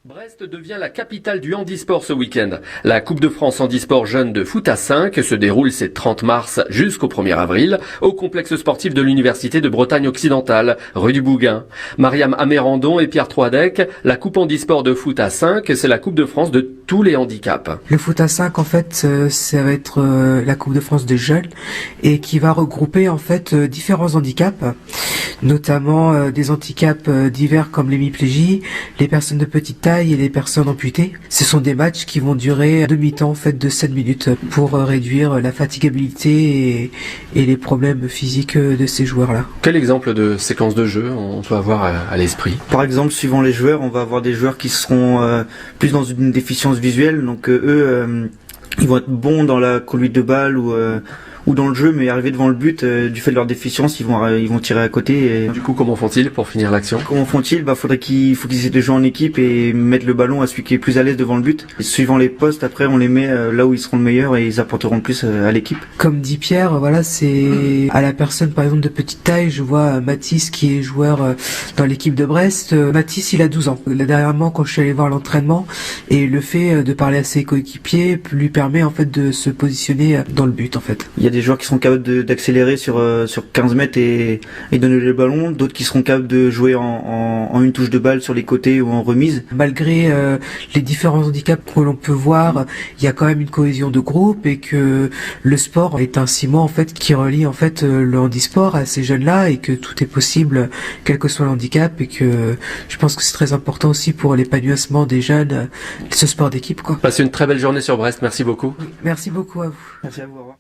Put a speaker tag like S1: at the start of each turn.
S1: Brest devient la capitale du handisport ce week-end. La Coupe de France handisport jeunes de foot à 5 se déroule ces 30 mars jusqu'au 1er avril au complexe sportif de l'Université de Bretagne occidentale, rue du Bougain. Mariam Amérandon et Pierre Troidec, la Coupe handisport de foot à 5, c'est la Coupe de France de tous les handicaps.
S2: Le foot à 5, en fait, ça va être la Coupe de France des jeunes et qui va regrouper en fait différents handicaps, notamment des handicaps divers comme l'hémiplégie, les personnes de petite taille et les personnes amputées. Ce sont des matchs qui vont durer demi-temps en fait de 7 minutes pour réduire la fatigabilité et les problèmes physiques de ces joueurs-là.
S1: Quel exemple de séquence de jeu on peut avoir à l'esprit?
S3: Par exemple, suivant les joueurs, on va avoir des joueurs qui seront plus dans une déficience visuelle, donc eux, ils vont être bons dans la conduite de balle ou dans le jeu, mais arriver devant le but, du fait de leur déficience, ils vont tirer à côté.
S1: Du coup, comment font-ils pour finir l'action?
S3: Comment font-ils? Faut qu'ils essaient de jouer en équipe et mettre le ballon à celui qui est plus à l'aise devant le but. Et suivant les postes, après, on les met là où ils seront le meilleur et ils apporteront le plus à l'équipe.
S2: Comme dit Pierre, voilà, c'est à la personne, par exemple, de petite taille. Je vois Mathis qui est joueur dans l'équipe de Brest. Mathis, il a 12 ans. Là, dernièrement, quand je suis allé voir l'entraînement, et le fait de parler à ses coéquipiers lui permet, en fait, de se positionner dans le but, en fait.
S3: Il y a des joueurs qui sont capables d'accélérer sur 15 mètres et donner le ballon, d'autres qui seront capables de jouer en une touche de balle sur les côtés ou en remise.
S2: Malgré les différents handicaps que l'on peut voir, il y a quand même une cohésion de groupe et que le sport est un ciment en fait qui relie en fait le handisport à ces jeunes-là et que tout est possible quel que soit le handicap et que je pense que c'est très important aussi pour l'épanouissement des jeunes, ce sport d'équipe quoi.
S1: Passez une très belle journée sur Brest, merci beaucoup.
S2: Merci beaucoup à vous.
S3: Merci à vous, au revoir.